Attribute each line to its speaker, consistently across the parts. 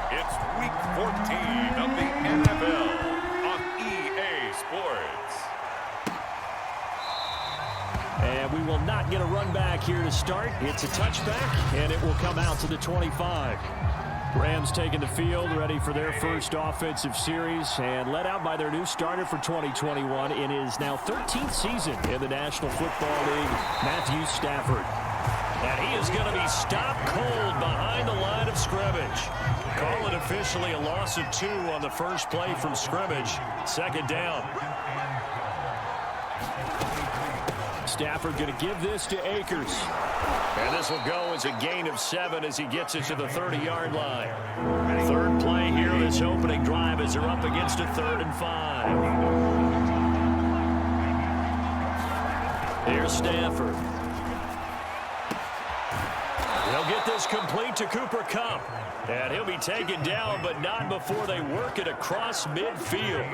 Speaker 1: It's week 14 of the NFL on EA Sports.
Speaker 2: And we will not get a run back here to start. It's a touchback, and it will come out to the 25. Rams taking the field, ready for their first offensive series, and led out by their new starter for 2021 in his now 13th season in the National Football League, Matthew Stafford. And he is going to be stopped cold behind the line of scrimmage. Call it officially a loss of 2 on the first play from scrimmage. Second down. Stafford going to give this to Akers. And this will go as a gain of 7 as he gets it to the 30-yard line. Third play here, this opening drive as they're up against a 3rd and 5. Here's Stafford. They'll get this complete to Cooper Kupp. And he'll be taken down, but not before they work it across midfield.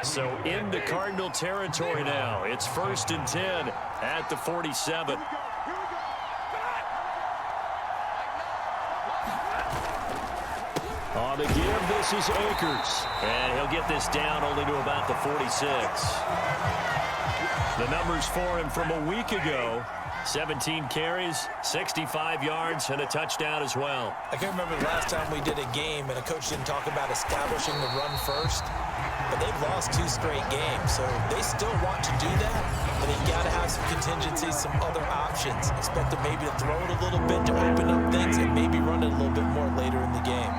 Speaker 2: So into Cardinal territory now. It's 1st and 10 at the 47. On the give, this is Akers. And he'll get this down only to about the 46. The numbers for him from a week ago. 17 carries, 65 yards, and a touchdown as well.
Speaker 3: I can't remember the last time we did a game and a coach didn't talk about establishing the run first. But they've lost 2 straight games, so they still want to do that. But they've got to have some contingencies, some other options. Expect them maybe to throw it a little bit to open up things and maybe run it a little bit more later in the game.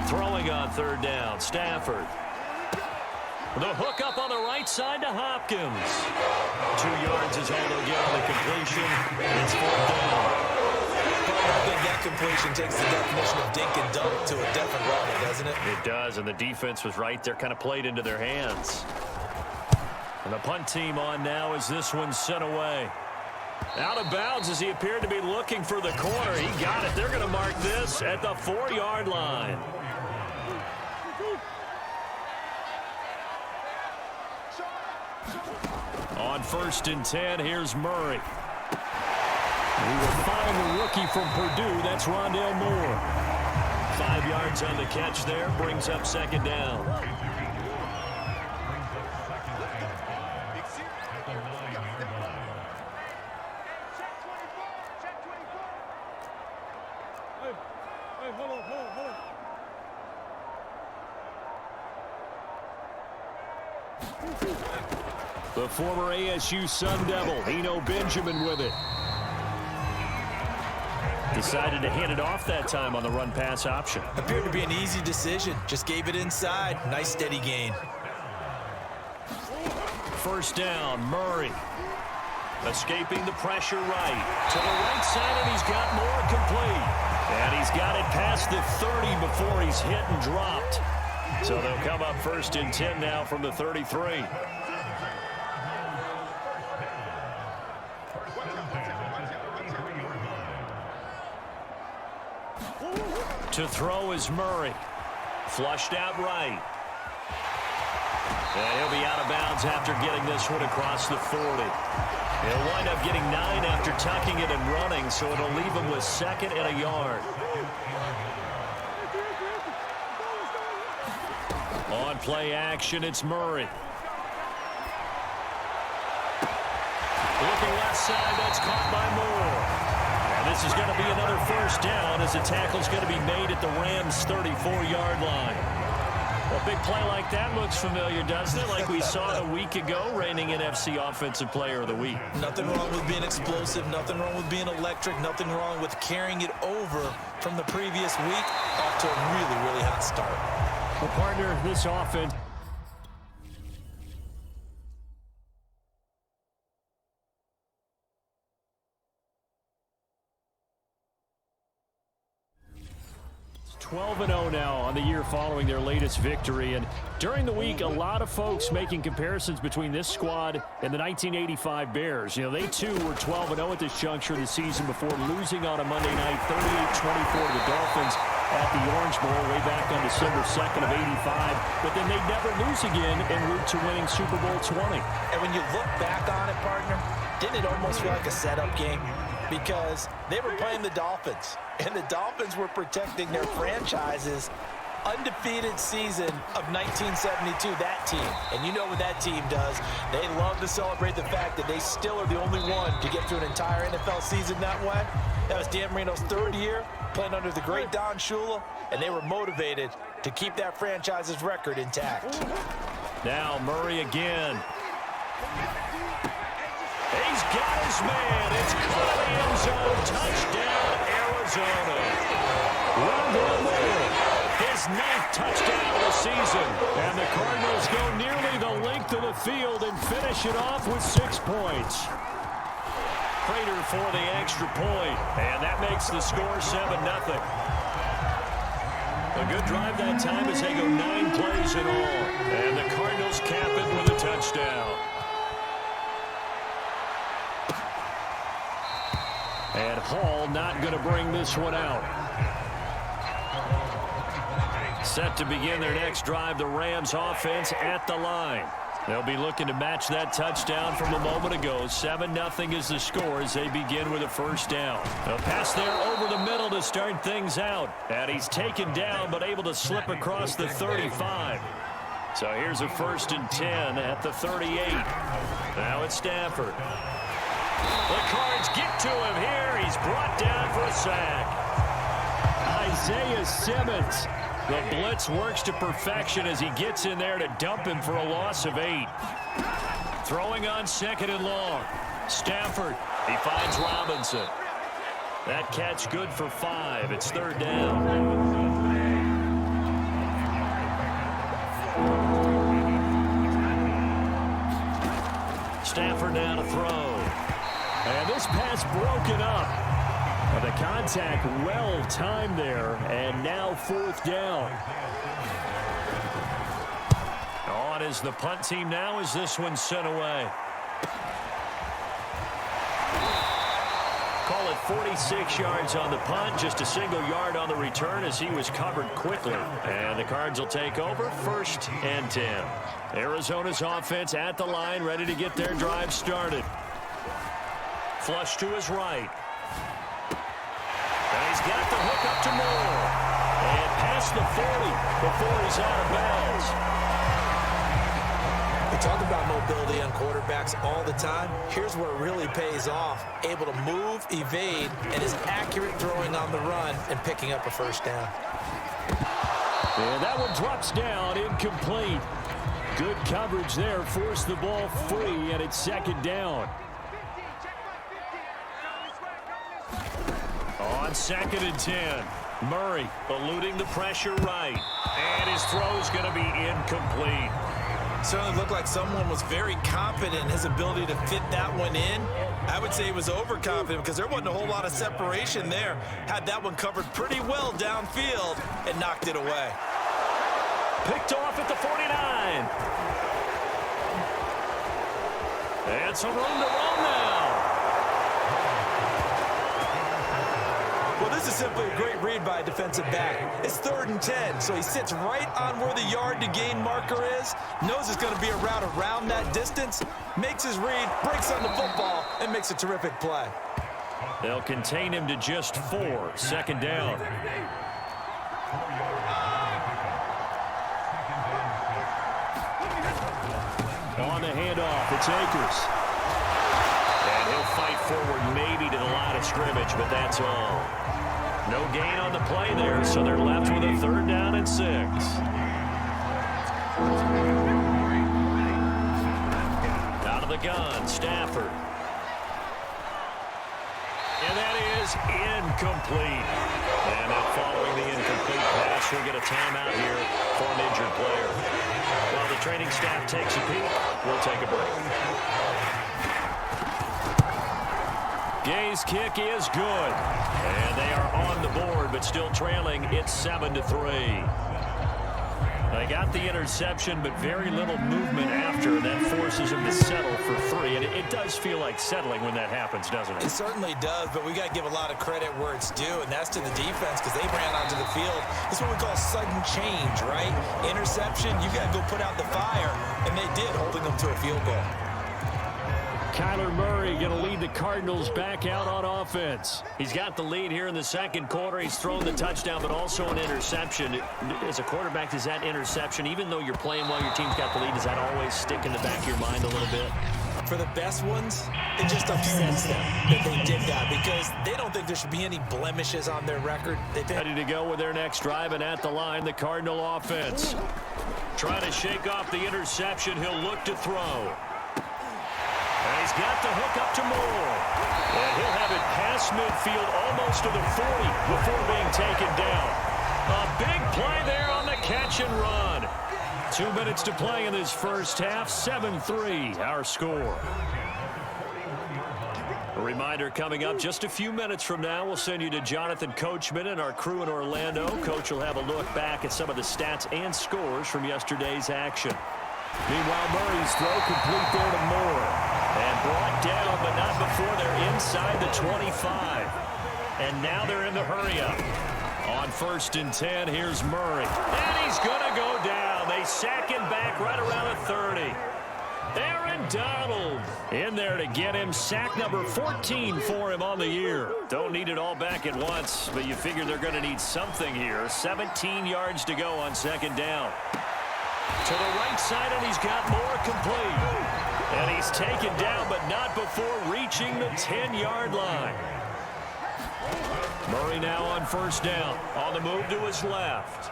Speaker 2: Throwing on 3rd down, Stafford. The hook up on the right side to Hopkins. 2 yards is all they'll get on the completion. It's 4th down.
Speaker 3: I think that completion takes the definition of dink and dunk to a different level, doesn't it?
Speaker 2: It does, and the defense was right there, kind of played into their hands. And the punt team on now as this one's sent away. Out of bounds as he appeared to be looking for the corner. He got it. They're going to mark this at the 4-yard line. On 1st and 10, here's Murray. We will find the rookie from Purdue. That's Rondale Moore. 5 yards on the catch there. Brings up 2nd down. The former ASU Sun Devil, Eno Benjamin with it. Decided to hand it off that time on the run-pass option.
Speaker 3: Appeared to be an easy decision. Just gave it inside. Nice steady gain.
Speaker 2: 1st down, Murray. Escaping the pressure right. To the right side, and he's got more complete. And he's got it past the 30 before he's hit and dropped. So they'll come up 1st and 10 now from the 33. To throw is Murray. Flushed out right. And he'll be out of bounds after getting this one across the 40. He'll wind up getting 9 after tucking it and running, so it'll leave him with 2nd and a yard. On play action, it's Murray. Looking left side, that's caught by Moore. And this is going to be another 1st down as the tackle's going to be made at the Rams' 34-yard line. A big play like that looks familiar, doesn't it? Like we saw a week ago, reigning NFC Offensive Player of the Week.
Speaker 3: Nothing wrong with being explosive, nothing wrong with being electric, nothing wrong with carrying it over from the previous week off to a really, really hot start.
Speaker 2: Well, partner, this offense. It's 12-0 now on the year following their latest victory. And during the week, a lot of folks making comparisons between this squad and the 1985 Bears. You know, they too were 12-0 at this juncture of the season before losing on a Monday night 38-24 to the Dolphins at the Orange Bowl way back on December 2nd of 85. But then they'd never lose again en route to winning Super Bowl 20.
Speaker 3: And when you look back on it, partner, didn't it almost feel like a setup game? Because they were playing the Dolphins, and the Dolphins were protecting their franchise's undefeated season of 1972, that team. And you know what that team does. They love to celebrate the fact that they still are the only one to get through an entire NFL season that way. That was Dan Marino's third year, playing under the great Don Shula, and they were motivated to keep that franchise's record intact.
Speaker 2: Now Murray again. He's got his man. It's caught in the end zone. Touchdown, Arizona. Rondell Moore, his 9th touchdown of the season. And the Cardinals go nearly the length of the field and finish it off with 6 points. Prater for the extra point, and that makes the score 7-0. A good drive that time as they go 9 plays in all. And the Cardinals cap it with a touchdown. And Hall not going to bring this one out. Set to begin their next drive, the Rams offense at the line. They'll be looking to match that touchdown from a moment ago. 7-0 is the score as they begin with a first down. A pass there over the middle to start things out. And he's taken down but able to slip across the 35. So here's a 1st and 10 at the 38. Now it's Stafford. The Cards get to him here. He's brought down for a sack. Isaiah Simmons. The blitz works to perfection as he gets in there to dump him for a loss of 8. Throwing on 2nd and long. Stafford, he finds Robinson. That catch good for 5. It's 3rd down. Stafford now to throw. And this pass broken up. The contact well timed there, and now 4th down. On is the punt team now as this one's sent away. Call it 46 yards on the punt, just a single yard on the return as he was covered quickly. And the Cards will take over 1st and 10. Arizona's offense at the line, ready to get their drive started. Flush to his right. And he's got the hook up to Moore. And past the 40 before he's out of bounds.
Speaker 3: We talk about mobility on quarterbacks all the time. Here's where it really pays off. Able to move, evade, and is accurate throwing on the run and picking up a 1st down.
Speaker 2: And that one drops down, incomplete. Good coverage there, forced the ball free, and it's 2nd down. On 2nd and 10, Murray eluding the pressure right. And his throw's going to be incomplete.
Speaker 3: Certainly looked like someone was very confident in his ability to fit that one in. I would say he was overconfident because there wasn't a whole lot of separation there. Had that one covered pretty well downfield and knocked it away.
Speaker 2: Picked off at the 49. And some room to run now.
Speaker 3: Well, this is simply a great read by a defensive back. It's 3rd and 10, so he sits right on where the yard to gain marker is, knows it's going to be a route around that distance, makes his read, breaks on the football, and makes a terrific play.
Speaker 2: They'll contain him to just 4, 2nd down. On the handoff, it's Akers. And he'll fight forward maybe to the line of scrimmage, but that's all. No gain on the play there, so they're left with a 3rd down and 6. Out of the gun, Stafford. And that is incomplete. And then following the incomplete pass, we'll get a timeout here for an injured player. While the training staff takes a peek, we'll take a break. Gay's kick is good. And they are on the board, but still trailing. It's 7-3. They got the interception, but very little movement after. And that forces them to settle for 3. And it does feel like settling when that happens, doesn't it?
Speaker 3: It certainly does, but we got to give a lot of credit where it's due, and that's to the defense because they ran onto the field. It's what we call sudden change, right? Interception, you got to go put out the fire, and they did, holding them to a field goal.
Speaker 2: Kyler Murray going to lead the Cardinals back out on offense. He's got the lead here in the second quarter. He's thrown the touchdown, but also an interception. As a quarterback, does that interception, even though you're playing while your team's got the lead, does that always stick in the back of your mind a little bit?
Speaker 3: For the best ones, it just upsets them that they did that because they don't think there should be any blemishes on their record.
Speaker 2: Ready to go with their next drive, and at the line, the Cardinal offense. Trying to shake off the interception. He'll look to throw. And he's got the hook up to Moore. And he'll have it past midfield almost to the 40 before being taken down. A big play there on the catch and run. 2 minutes to play in this first half. 7-3 our score. A reminder coming up just a few minutes from now. We'll send you to Jonathan Coachman and our crew in Orlando. Coach will have a look back at some of the stats and scores from yesterday's action. Meanwhile, Murray's throw complete there to Moore. And brought down, but not before they're inside the 25. And now they're in the hurry-up. On 1st and 10, here's Murray. And he's going to go down. They sack him back right around the 30. Aaron Donald in there to get him. Sack number 14 for him on the year. Don't need it all back at once, but you figure they're going to need something here. 17 yards to go on 2nd down. To the right side, and he's got Moore complete. And he's taken down, but not before reaching the 10-yard line. Murray now on 1st down. On the move to his left.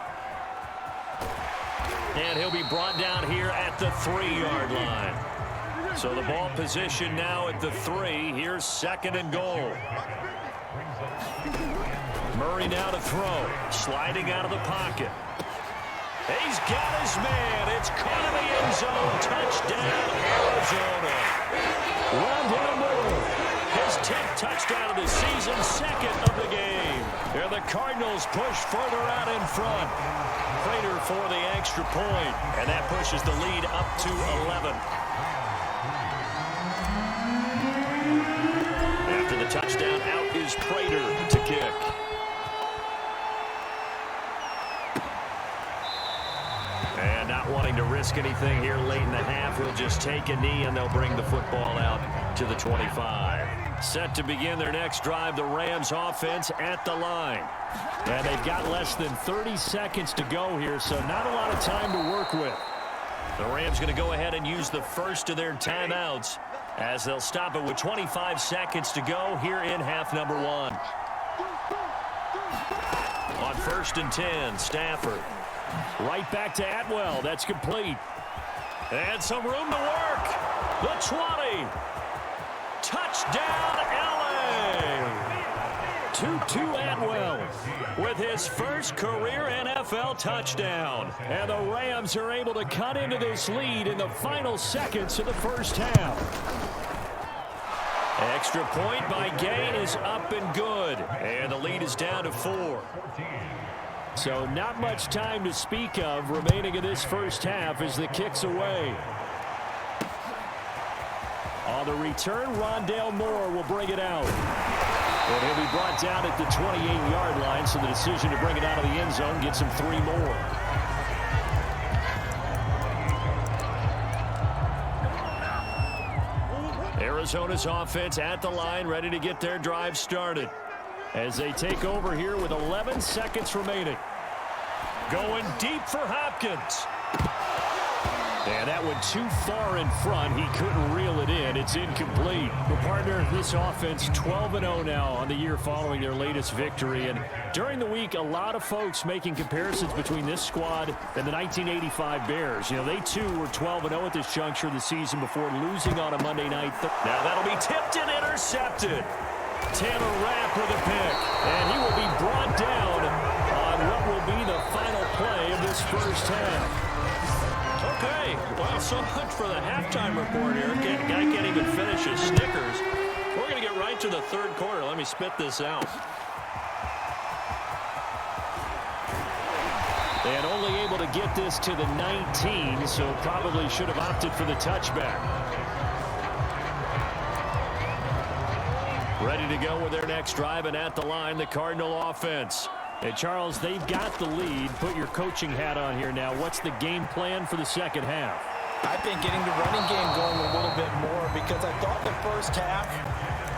Speaker 2: And he'll be brought down here at the 3-yard line. So the ball position now at the 3. Here's 2nd and goal. Murray now to throw. Sliding out of the pocket. He's got his man. It's caught in the end zone. Touchdown, Arizona. Rondale Moore. His 10th touchdown of the season, 2nd of the game. And the Cardinals push further out in front. Prater for the extra point. And that pushes the lead up to 11. After the touchdown, out is Prater to kick. And not wanting to risk anything here late in the half, he'll just take a knee and they'll bring the football out to the 25. Set to begin their next drive, the Rams offense at the line. And they've got less than 30 seconds to go here, so not a lot of time to work with. The Rams going to go ahead and use the first of their timeouts as they'll stop it with 25 seconds to go here in half number 1. On 1st and 10, Stafford. Right back to Atwell. That's complete. And some room to work. The 20. Touchdown, LA. 2-2 Atwell with his first career NFL touchdown. And the Rams are able to cut into this lead in the final seconds of the first half. Extra point by Gay is up and good. And the lead is down to 4. So not much time to speak of remaining in this first half as the kick's away. On the return, Rondale Moore will bring it out. And he'll be brought down at the 28-yard line, so the decision to bring it out of the end zone gets him 3 more. Arizona's offense at the line, ready to get their drive started. As they take over here with 11 seconds remaining. Going deep for Hopkins. And that went too far in front. He couldn't reel it in. It's incomplete. Well, partner, this offense 12-0 now on the year following their latest victory. And during the week, a lot of folks making comparisons between this squad and the 1985 Bears. You know, they too were 12-0 at this juncture of the season before losing on a Monday night. Now that'll be tipped and intercepted. Taylor Rapp with a pick. And he will be brought down on what will be the final play of this first half. Okay, well, so much for the halftime report here. Guy can't even finish his Snickers. We're going to get right to the third quarter. Let me spit this out. And only able to get this to the 19, so probably should have opted for the touchback. Ready to go with their next drive, and at the line, the Cardinal offense. And, Charles, they've got the lead. Put your coaching hat on here now. What's the game plan for the second half?
Speaker 3: I think getting the running game going a little bit more, because I thought the first half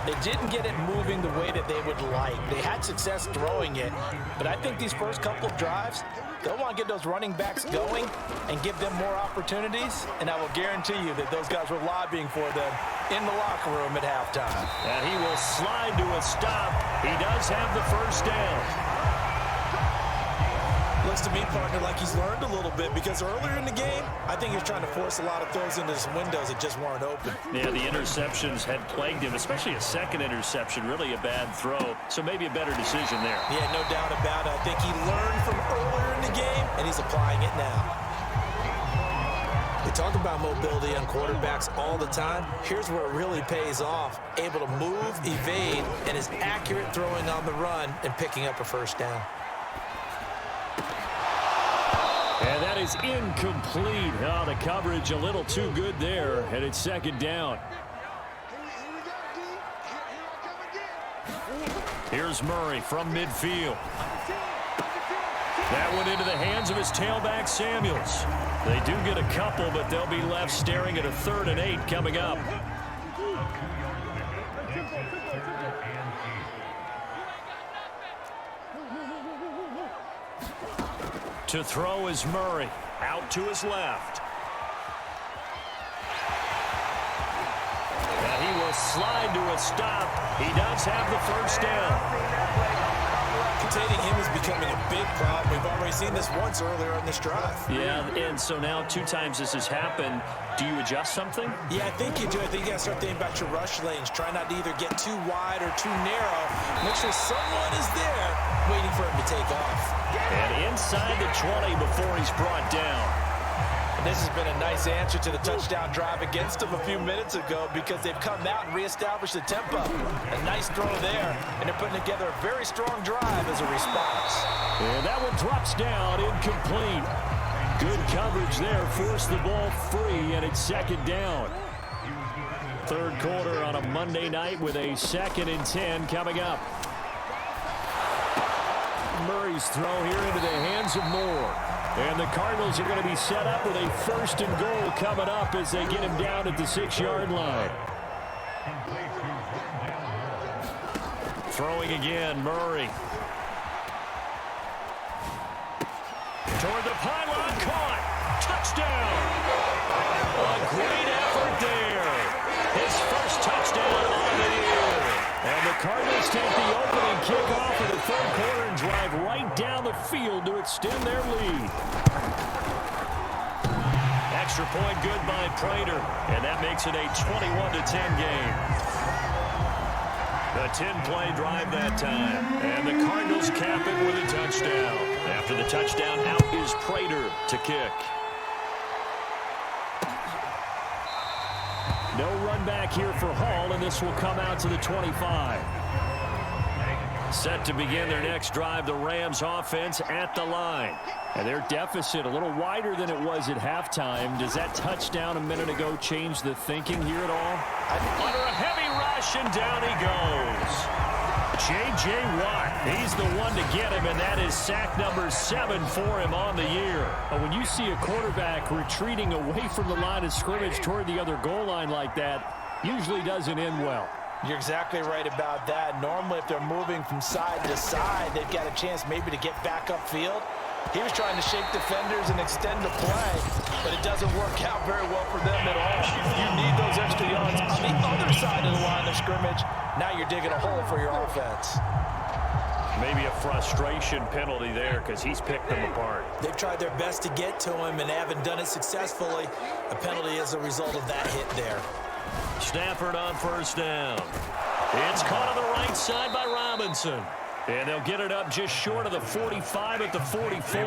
Speaker 3: they didn't get it moving the way that they would like. They had success throwing it, but I think these first couple of drives, they'll want to get those running backs going and give them more opportunities, and I will guarantee you that those guys were lobbying for them in the locker room at halftime.
Speaker 2: And he will slide to a stop. He does have the first down.
Speaker 3: Looks to me, partner, like he's learned a little bit, because earlier in the game, I think he was trying to force a lot of throws into some windows that just weren't open.
Speaker 2: Yeah, the interceptions had plagued him, especially a second interception, really a bad throw. So maybe a better decision there.
Speaker 3: Yeah, no doubt about it. I think he learned from earlier in the game, and he's applying it now. They talk about mobility on quarterbacks all the time. Here's where it really pays off. Able to move, evade, and is accurate throwing on the run and picking up a first down.
Speaker 2: And that is incomplete. Oh, the coverage a little too good there, and it's second down. Here's Murray from midfield. That went into the hands of his tailback, Samuels. They do get a couple, but they'll be left staring at a 3rd and 8 coming up. To throw is Murray, out to his left. And he will slide to a stop. He does have the first down.
Speaker 3: Containing him is becoming a big problem. We've already seen this once earlier in this drive.
Speaker 2: Yeah, and so now 2 times this has happened. Do you adjust something?
Speaker 3: Yeah, I think you do. I think you got to start thinking about your rush lanes. Try not to either get too wide or too narrow. Make sure someone is there waiting for him to take off.
Speaker 2: And inside the 20 before he's brought down.
Speaker 3: And this has been a nice answer to the touchdown drive against them a few minutes ago, because they've come out and reestablished the tempo. A nice throw there, and they're putting together a very strong drive as a response.
Speaker 2: And that one drops down, incomplete. Good coverage there, forced the ball free, and it's second down. Third quarter on a Monday night with a 2nd and 10 coming up. Murray's throw here into the hands of Moore. And the Cardinals are going to be set up with a 1st and goal coming up as they get him down at the 6-yard line. Throwing again, Murray. Toward the pylon, caught. Touchdown. A great effort there. His first touchdown on the year. And the Cardinals take the opening kickoff of the 3rd quarter and drive right down the field to extend their lead. Extra point good by Prater, and that makes it a 21-10 game. A 10-play drive that time, and the Cardinals cap it with a touchdown. After the touchdown, out is Prater to kick. No run back here for Hall, and this will come out to the 25. Set to begin their next drive, the Rams offense at the line. And their deficit a little wider than it was at halftime. Does that touchdown a minute ago change the thinking here at all? Under a heavy rush, and down he goes. J.J. Watt, he's the one to get him, and that is sack number 7 for him on the year. But when you see a quarterback retreating away from the line of scrimmage toward the other goal line like that, usually doesn't end well.
Speaker 3: You're exactly right about that. Normally, if they're moving from side to side, they've got a chance maybe to get back upfield. He was trying to shake defenders and extend the play, but it doesn't work out very well for them at all. You need those extra yards on the other side of the line of scrimmage. Now you're digging a hole for your offense.
Speaker 2: Maybe a frustration penalty there because he's picked them apart.
Speaker 3: They've tried their best to get to him and haven't done it successfully. A penalty is a result of that hit there.
Speaker 2: Stafford on first down. It's caught on the right side by Robinson. And they'll get it up just short of the 45 at the 44.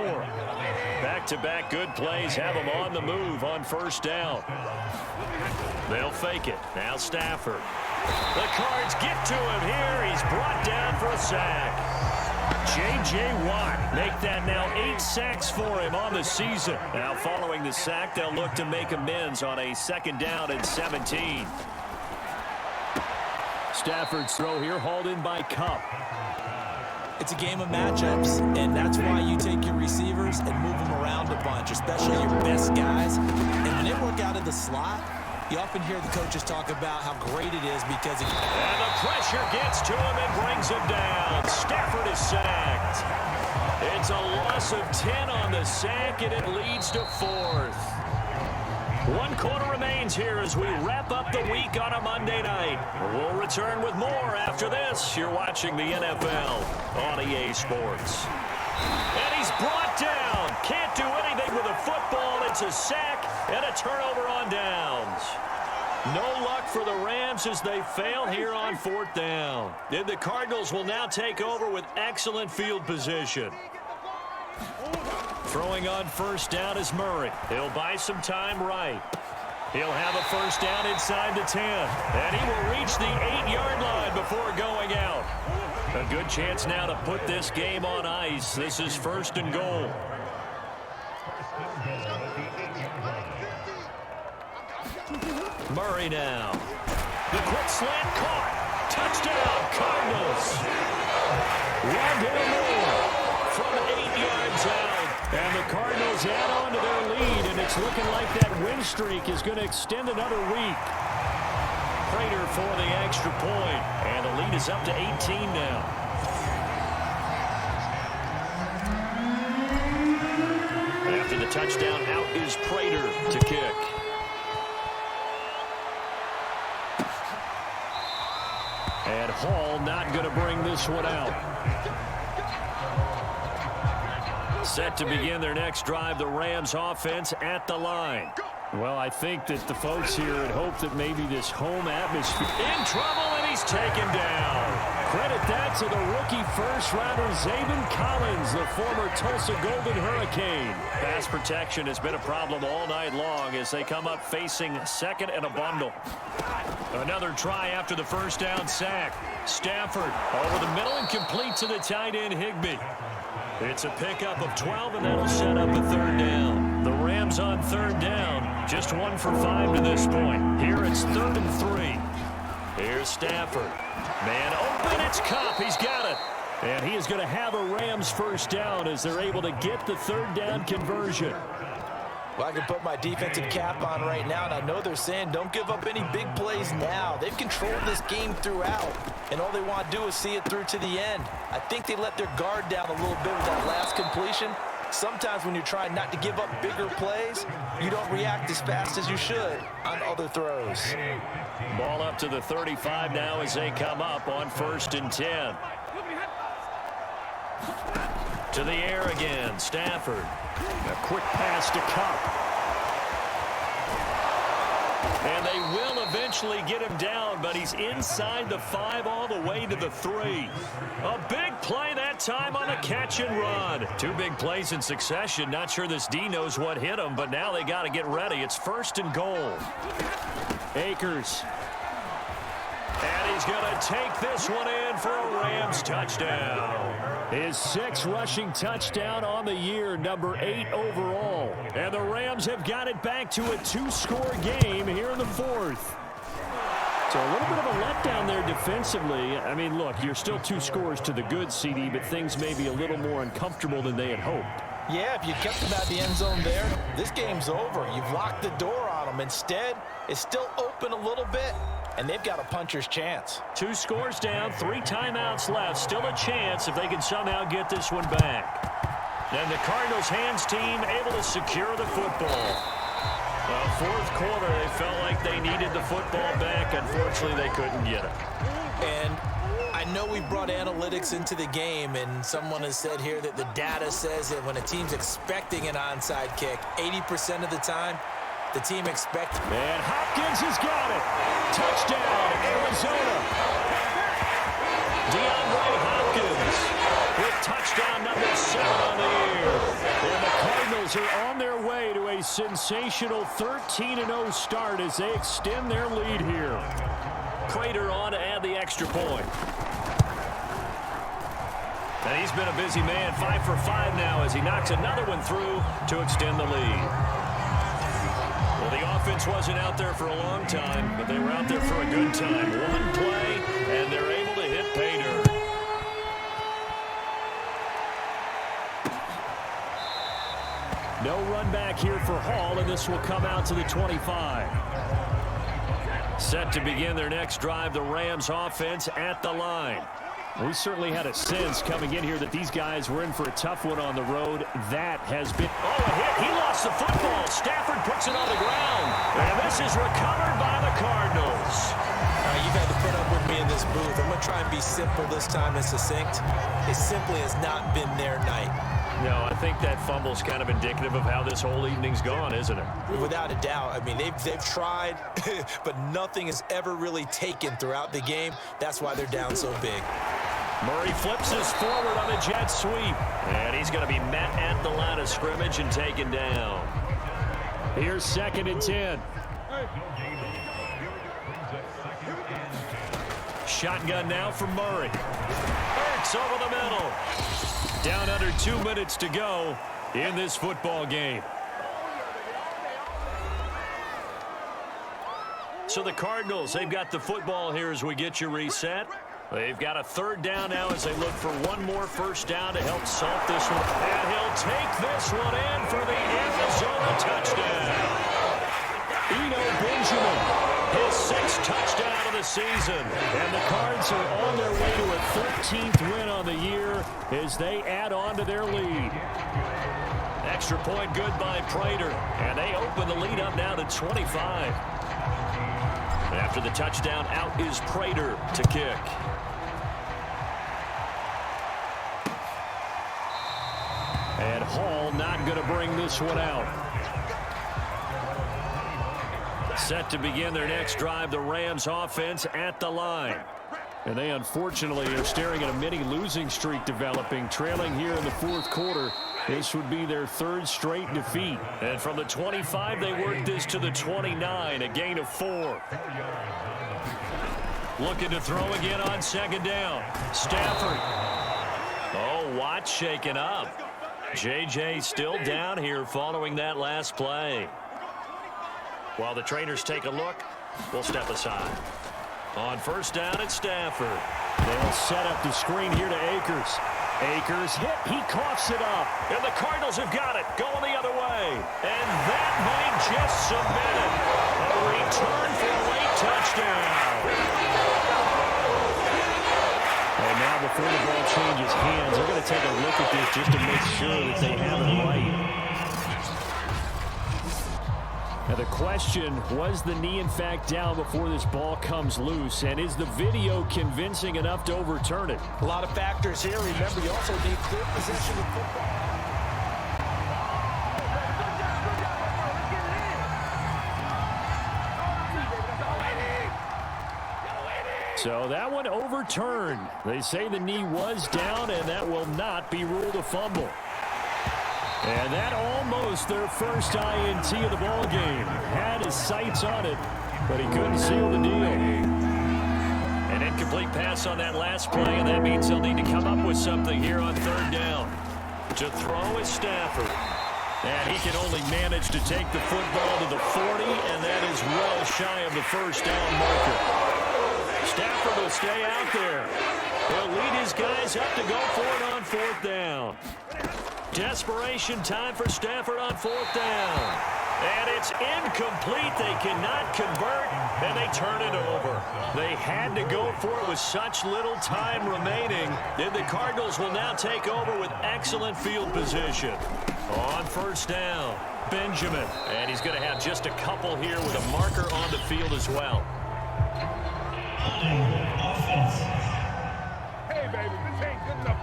Speaker 2: Back-to-back good plays have them on the move on first down. They'll fake it. Now Stafford. The Cards get to him here. He's brought down for a sack. J.J. Watt make that now 8 sacks for him on the season. Now following the sack, they'll look to make amends on a 2nd down and 17. Stafford's throw here hauled in by Kupp.
Speaker 3: It's a game of matchups, and that's why you take your receivers and move them around a bunch, especially your best guys. And when they work out of the slot, you often hear the coaches talk about how great it is because it...
Speaker 2: And the pressure gets to him and brings him down. Stafford is sacked. It's a loss of 10 on the sack, and it leads to 4th. 1 quarter remains here as we wrap up the week on a Monday night. We'll return with more after this. You're watching the NFL on EA Sports. And he's brought down. Can't do anything with a football. It's a sack and a turnover on downs. No luck for the Rams as they fail here on 4th down. And the Cardinals will now take over with excellent field position. Throwing on 1st down is Murray. He'll buy some time right. He'll have a 1st down inside the 10. And he will reach the 8-yard line before going out. A good chance now to put this game on ice. This is 1st and goal. Murray now. The quick slant caught. Touchdown, Cardinals. Rondale Moore from 8 yards out. And the Cardinals add on to their lead, and it's looking like that win streak is going to extend another week. Prater for the extra point, and the lead is up to 18 now. After the touchdown, out is Prater to kick. And Hall not going to bring this one out. Set to begin their next drive, the Rams offense at the line. Well, I think that the folks here had hoped that maybe this home atmosphere... In trouble, and he's taken down. Credit that to the rookie first-rounder, Zaven Collins, the former Tulsa Golden Hurricane. Pass protection has been a problem all night long as they come up facing 2nd and a bundle. Another try after the 1st down sack. Stafford over the middle and complete to the tight end, Higbee. It's a pickup of 12, and that'll set up a 3rd down. The Rams on 3rd down, just 1 for 5 to this point. Here it's 3rd and 3. Here's Stafford. Man open, it's Kupp. He's got it. And he is going to have a Rams 1st down as they're able to get the 3rd down conversion.
Speaker 3: Well, I can put my defensive cap on right now, and I know they're saying don't give up any big plays now. They've controlled this game throughout, and all they want to do is see it through to the end. I think they let their guard down a little bit with that last completion. Sometimes when you're trying not to give up bigger plays, you don't react as fast as you should on other throws.
Speaker 2: Ball up to the 35 now as they come up on 1st and 10. To the air again, Stafford. A quick pass to Kupp. And they will eventually get him down, but he's inside the 5 all the way to the 3. A big play that time on a catch and run. 2 big plays in succession. Not sure this D knows what hit him, but now they got to get ready. It's 1st and goal. Akers. And he's going to take this one in for a Rams touchdown. His 6th rushing touchdown on the year, number 8 overall. And the Rams have got it back to a 2-score game here in the 4th. So a little bit of a letdown there defensively. I mean, look, you're still 2 scores to the good, CD, but things may be a little more uncomfortable than they had hoped.
Speaker 3: Yeah, if you kept them out of the end zone there, this game's over. You've locked the door on them. Instead, it's still open a little bit, and they've got a puncher's chance.
Speaker 2: 2 scores down, 3 timeouts left. Still a chance if they can somehow get this one back. And the Cardinals hands team able to secure the football. 4th quarter, they felt like they needed the football back. Unfortunately, they couldn't get it.
Speaker 3: And I know we brought analytics into the game, and someone has said here that the data says that when a team's expecting an onside kick, 80% of the time, the team expects.
Speaker 2: And Hopkins has got it. Touchdown, Arizona. DeAndre Hopkins with touchdown number 7 on the year. And the Cardinals are on their way to a sensational 13-0 start as they extend their lead here. Prater on to add the extra point. And he's been a busy man, 5 for 5 now as he knocks another one through to extend the lead. Well, the offense wasn't out there for a long time, but they were out there for a good time. 1 play, and they're able to hit pay dirt. run back here for Hall, and this will come out to the 25. Set to begin their next drive, the Rams offense at the line. We certainly had a sense coming in here that these guys were in for a tough one on the road. That has been... Oh, a hit. He lost the football. Stafford puts it on the ground. And this is recovered by the Cardinals.
Speaker 3: You've had to put up with me in this booth. I'm going to try and be simple this time and succinct. It simply has not been their night.
Speaker 2: No, I think that fumble's kind of indicative of how this whole evening's gone, isn't it?
Speaker 3: Without a doubt. I mean, they've tried, but nothing is ever really taken throughout the game. That's why they're down so big.
Speaker 2: Murray flips this forward on the jet sweep. And he's going to be met at the line of scrimmage and taken down. Here's 2nd and 10. Shotgun now for Murray. Hurts over the middle. Down under 2 minutes to go in this football game. So the Cardinals, they've got the football here as we get you reset. They've got a 3rd down now as they look for one more 1st down to help salt this one. And he'll take this one in for the Arizona touchdown. Benjamin, his 6th touchdown of the season. And the Cards are on their way to a 13th win on the year as they add on to their lead. Extra point good by Prater. And they open the lead up now to 25. After the touchdown, out is Prater to kick. And Hall not going to bring this one out. Set to begin their next drive, the Rams offense at the line. And they unfortunately are staring at a mini losing streak developing, trailing here in the 4th quarter. This would be their 3rd straight defeat. And from the 25, they work this to the 29, a gain of 4. Looking to throw again on 2nd down. Stafford. Oh, Watt shaken up. J.J. still down here following that last play. While the trainers take a look, we'll step aside. On 1st down, it's Stafford. They'll set up the screen here to Akers. Akers hit. He coughs it up. And the Cardinals have got it. Going the other way. And that might just submit it. A return for a late touchdown. And now before the ball changes hands, they're going to take a look at this just to make sure that they have it right. Now the question, was the knee in fact down before this ball comes loose? And is the video convincing enough to overturn it?
Speaker 3: A lot of factors here. Remember, you also need clear possession of football.
Speaker 2: So that one overturned. They say the knee was down, and that will not be ruled a fumble. And that almost their first INT of the ball game. Had his sights on it, but he couldn't seal the deal. An incomplete pass on that last play, and that means they'll need to come up with something here on 3rd down. To throw is Stafford. And he can only manage to take the football to the 40, and that is well shy of the 1st down marker. Stafford will stay out there. He'll lead his guys up to go for it on 4th down. Desperation time for Stafford on 4th down. And it's incomplete. They cannot convert, and they turn it over. They had to go for it with such little time remaining. And the Cardinals will now take over with excellent field position. On 1st down, Benjamin. And he's going to have just a couple here with a marker on the field as well.
Speaker 4: Hey, baby, this ain't good enough.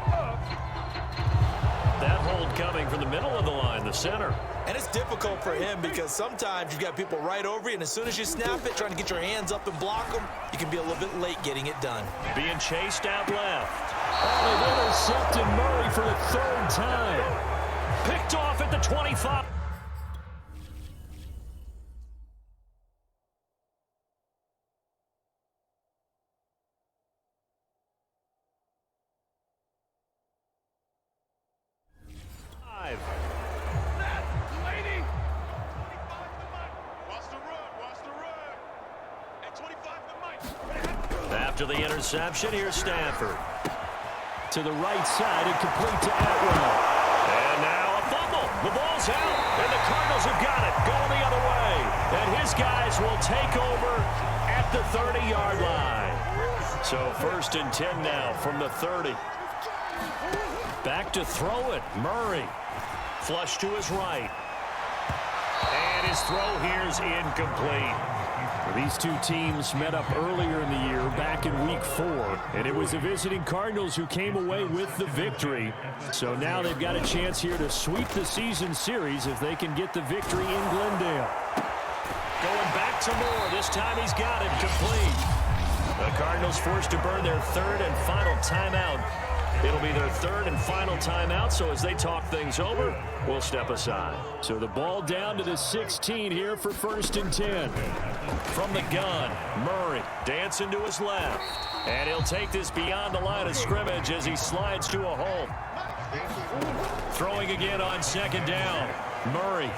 Speaker 2: That hold coming from the middle of the line, the center.
Speaker 3: And it's difficult for him because sometimes you've got people right over you, and as soon as you snap it, trying to get your hands up and block them, you can be a little bit late getting it done.
Speaker 2: Being chased out left. Oh, they've intercepted Murray for the 3rd time. Picked off at the 25. After the interception, here's Stafford. To the right side and complete to Atwell. And now a fumble. The ball's out, and the Cardinals have got it, going the other way. And his guys will take over at the 30-yard line. So 1st and 10 now from the 30. Back to throw it, Murray. Flush to his right. And his throw here is incomplete. These two teams met up earlier in the year, back in Week 4, and it was the visiting Cardinals who came away with the victory. So now they've got a chance here to sweep the season series if they can get the victory in Glendale. Going back to Moore. This time he's got it complete. The Cardinals forced to burn their 3rd and final timeout. It'll be their 3rd and final timeout, so as they talk things over, we'll step aside. So the ball down to the 16 here for 1st and 10. From the gun, Murray dancing to his left. And he'll take this beyond the line of scrimmage as he slides to a hole. Throwing again on 2nd down. Murray.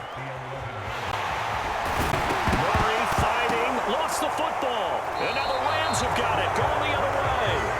Speaker 2: Murray fighting, lost the football. And now the Rams have got it, going the other way.